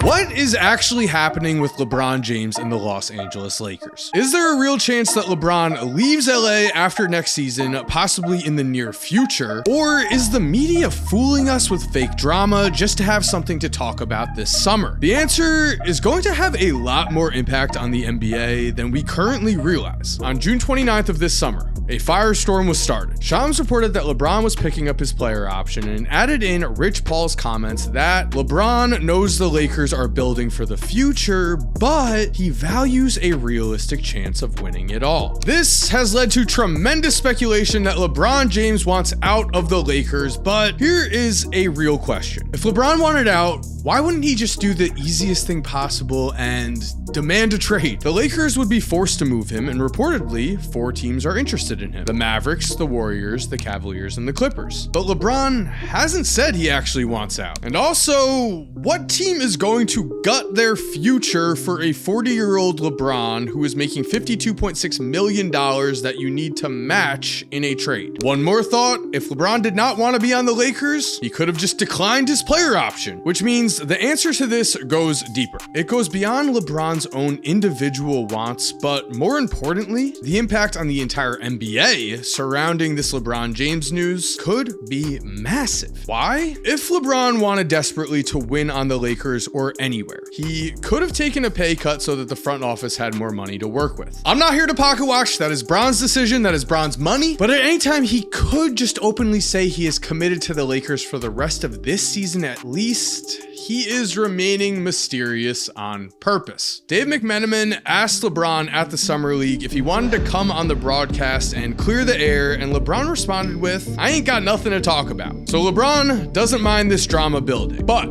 What is actually happening with LeBron James and the Los Angeles Lakers? Is there a real chance that LeBron leaves LA after next season, possibly in the near future? Or is the media fooling us with fake drama just to have something to talk about this summer? The answer is going to have a lot more impact on the NBA than we currently realize. On June 29th of this summer, a firestorm was started. Shams reported that LeBron was picking up his player option and added in Rich Paul's comments that LeBron knows the Lakers are building for the future, but he values a realistic chance of winning it all. This has led to tremendous speculation that LeBron James wants out of the Lakers, but here is a real question. If LeBron wanted out, why wouldn't he just do the easiest thing possible and demand a trade? The Lakers would be forced to move him, and reportedly, 4 teams are interested in him: the Mavericks, the Warriors, the Cavaliers, and the Clippers. But LeBron hasn't said he actually wants out. And also, what team is going to gut their future for a 40-year-old LeBron who is making $52.6 million that you need to match in a trade? One more thought: if LeBron did not want to be on the Lakers, he could have just declined his player option, which means the answer to this goes deeper. It goes beyond LeBron's own individual wants, but more importantly, the impact on the entire NBA surrounding this LeBron James news could be massive. Why? If LeBron wanted desperately to win on the Lakers or anywhere, he could have taken a pay cut so that the front office had more money to work with. I'm not here to pocket watch. That is Bron's decision. That is Bron's money. But at any time, he could just openly say he is committed to the Lakers for the rest of this season at least. He is remaining mysterious on purpose. Dave McMenamin asked LeBron at the Summer League if he wanted to come on the broadcast and clear the air, and LeBron responded with, "I ain't got nothing to talk about." So LeBron doesn't mind this drama building. But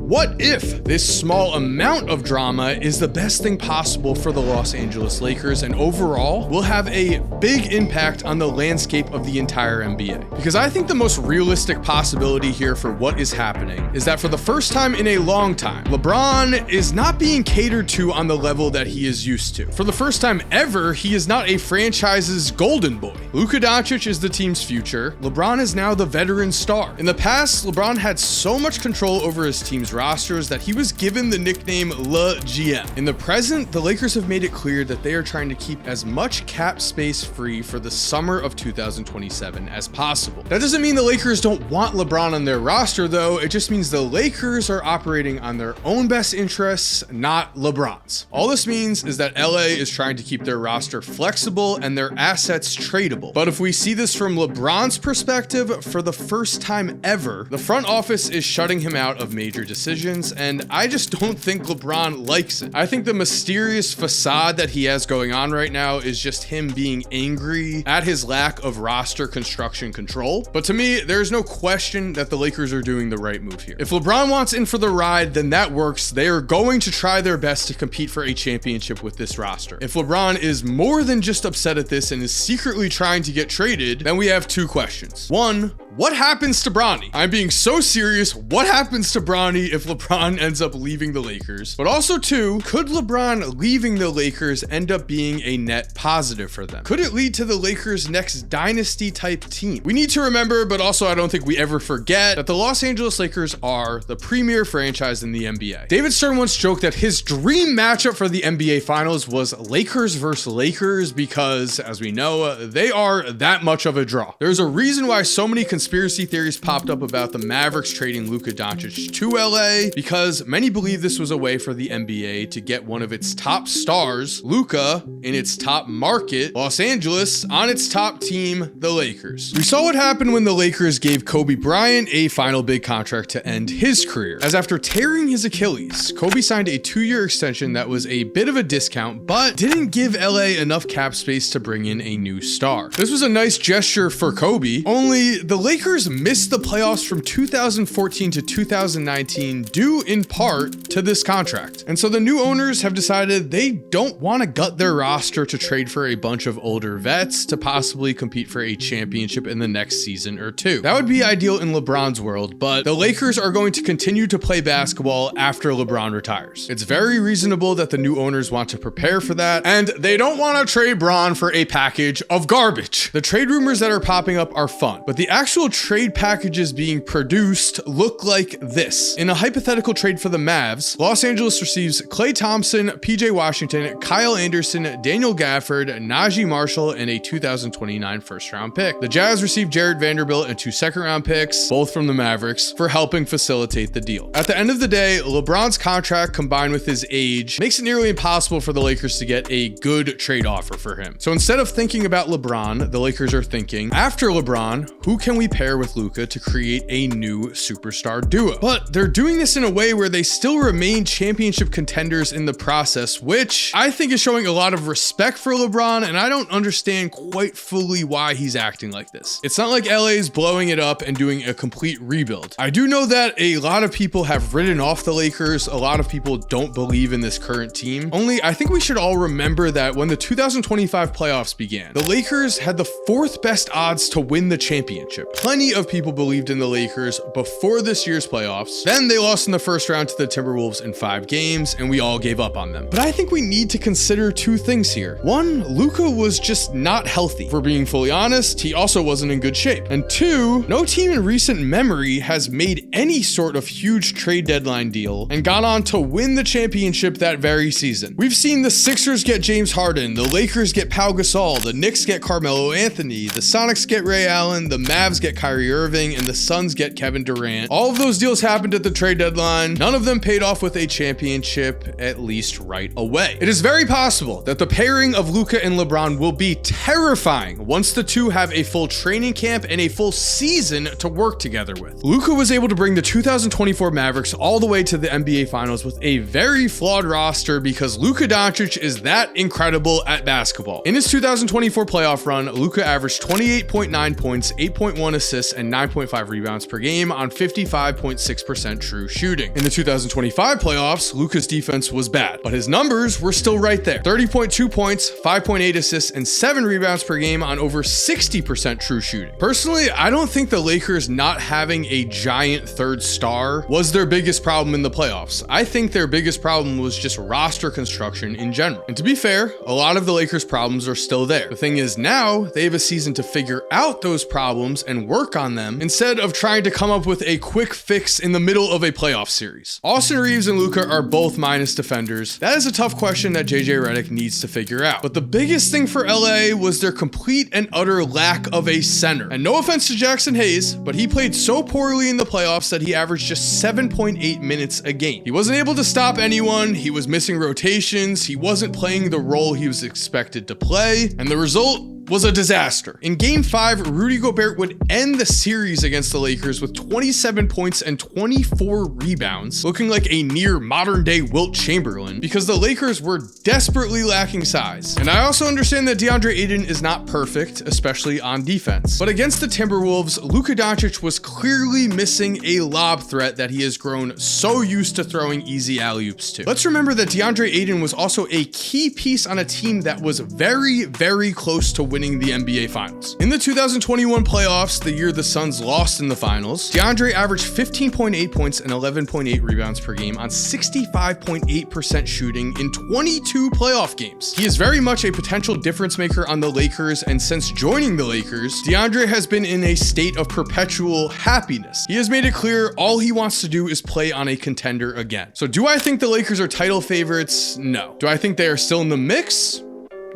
what if this small amount of drama is the best thing possible for the Los Angeles Lakers and overall will have a big impact on the landscape of the entire NBA? Because I think the most realistic possibility here for what is happening is that for the first time in a long time, LeBron is not being catered to on the level that he is used to. For the first time ever, he is not a franchise's golden boy. Luka Doncic is the team's future. LeBron is now the veteran star. In the past, LeBron had so much control over his team's rosters that he was given the nickname Le GM. In the present, the Lakers have made it clear that they are trying to keep as much cap space free for the summer of 2027 as possible. That doesn't mean the Lakers don't want LeBron on their roster, though. It just means the Lakers are operating on their own best interests, not LeBron's. All this means is that LA is trying to keep their roster flexible and their assets tradable. But if we see this from LeBron's perspective, for the first time ever, the front office is shutting him out of major decisions, and I just don't think LeBron likes it. I think the mysterious facade that he has going on right now is just him being angry at his lack of roster construction control. But to me, there's no question that the Lakers are doing the right move here. If LeBron wants in for the ride, then that works. They are going to try their best to compete for a championship with this roster. If LeBron is more than just upset at this and is secretly trying to get traded, then we have 2 questions. 1, what happens to Bronny? I'm being so serious. What happens to Bronny if LeBron ends up leaving the Lakers? But also 2, could LeBron leaving the Lakers end up being a net positive for them? Could it lead to the Lakers' next dynasty type team? We need to remember, but also I don't think we ever forget, that the Los Angeles Lakers are the premier franchise in the NBA. David Stern once joked that his dream matchup for the NBA Finals was Lakers versus Lakers because, as we know, they are that much of a draw. There's a reason why so many conspiracy theories popped up about the Mavericks trading Luka Doncic to LA, because many believe this was a way for the NBA to get one of its top stars, Luka, in its top market, Los Angeles, on its top team, the Lakers. We saw what happened when the Lakers gave Kobe Bryant a final big contract to end his career, as after tearing his Achilles, Kobe signed a 2-year extension that was a bit of a discount, but didn't give LA enough cap space to bring in a new star. This was a nice gesture for Kobe, only the Lakers missed the playoffs from 2014 to 2019 due in part to this contract. And so the new owners have decided they don't want to gut their roster to trade for a bunch of older vets to possibly compete for a championship in the next season or 2. That would be ideal in LeBron's world, but the Lakers are going to continue to play basketball after LeBron retires. It's very reasonable that the new owners want to prepare for that, and they don't want to trade Bron for a package of garbage. The trade rumors that are popping up are fun, but the actual hypothetical trade packages being produced look like this. In a hypothetical trade for the Mavs, Los Angeles receives Klay Thompson, PJ Washington, Kyle Anderson, Daniel Gafford, Najee Marshall, and a 2029 first-round pick. The Jazz receive Jared Vanderbilt and 2 second-round picks, both from the Mavericks, for helping facilitate the deal. At the end of the day, LeBron's contract combined with his age makes it nearly impossible for the Lakers to get a good trade offer for him. So instead of thinking about LeBron, the Lakers are thinking, after LeBron, who can we pair with Luka to create a new superstar duo? But they're doing this in a way where they still remain championship contenders in the process, which I think is showing a lot of respect for LeBron, and I don't understand quite fully why he's acting like this. It's not like LA is blowing it up and doing a complete rebuild. I do know that a lot of people have written off the Lakers. A lot of people don't believe in this current team. Only I think we should all remember that when the 2025 playoffs began, the Lakers had the 4th best odds to win the championship. Plenty of people believed in the Lakers before this year's playoffs. Then they lost in the first round to the Timberwolves in 5 games, and we all gave up on them. But I think we need to consider 2 things here. 1, Luka was just not healthy. For being fully honest, he also wasn't in good shape. And 2, no team in recent memory has made any sort of huge trade deadline deal and gone on to win the championship that very season. We've seen the Sixers get James Harden, the Lakers get Pau Gasol, the Knicks get Carmelo Anthony, the Sonics get Ray Allen, the Mavs get Kyrie Irving, and the Suns get Kevin Durant. All of those deals happened at the trade deadline. None of them paid off with a championship, at least right away. It is very possible that the pairing of Luka and LeBron will be terrifying once the two have a full training camp and a full season to work together with. Luka was able to bring the 2024 Mavericks all the way to the NBA Finals with a very flawed roster because Luka Doncic is that incredible at basketball. In his 2024 playoff run, Luka averaged 28.9 points, 8.1 assists, and 9.5 rebounds per game on 55.6% true shooting. In the 2025 playoffs, Luka's defense was bad, but his numbers were still right there. 30.2 points, 5.8 assists, and 7 rebounds per game on over 60% true shooting. Personally, I don't think the Lakers not having a giant 3rd star was their biggest problem in the playoffs. I think their biggest problem was just roster construction in general. And to be fair, a lot of the Lakers' problems are still there. The thing is, now they have a season to figure out those problems and work on them instead of trying to come up with a quick fix in the middle of a playoff series. Austin Reeves and Luka are both minus defenders. That is a tough question that JJ Redick needs to figure out. But the biggest thing for LA was their complete and utter lack of a center. And no offense to Jackson Hayes, but he played so poorly in the playoffs that he averaged just 7.8 minutes a game. He wasn't able to stop anyone. He was missing rotations. He wasn't playing the role he was expected to play. And the result was a disaster. In Game 5, Rudy Gobert would end the series against the Lakers with 27 points and 24 rebounds, looking like a near modern-day Wilt Chamberlain, because the Lakers were desperately lacking size. And I also understand that DeAndre Ayton is not perfect, especially on defense. But against the Timberwolves, Luka Doncic was clearly missing a lob threat that he has grown so used to throwing easy alley-oops to. Let's remember that DeAndre Ayton was also a key piece on a team that was very, very close to winning the NBA Finals. In the 2021 playoffs, the year the Suns lost in the finals, DeAndre averaged 15.8 points and 11.8 rebounds per game on 65.8% shooting in 22 playoff games. He is very much a potential difference maker on the Lakers, and since joining the Lakers, DeAndre has been in a state of perpetual happiness. He has made it clear all he wants to do is play on a contender again. So do I think the Lakers are title favorites? No. Do I think they are still in the mix?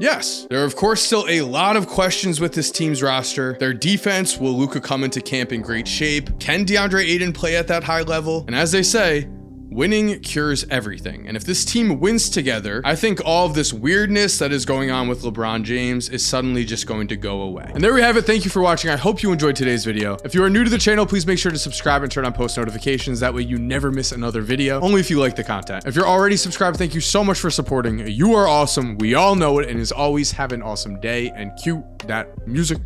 Yes. There are of course still a lot of questions with this team's roster. Their defense, will Luka come into camp in great shape? Can DeAndre Ayton play at that high level? And as they say, winning cures everything. And if this team wins together, I think all of this weirdness that is going on with LeBron James is suddenly just going to go away. And there we have it. Thank you for watching. I hope you enjoyed today's video. If you are new to the channel, please make sure to subscribe and turn on post notifications. That way you never miss another video, only if you like the content. If you're already subscribed, thank you so much for supporting. You are awesome. We all know it. And as always, have an awesome day, and cue that music.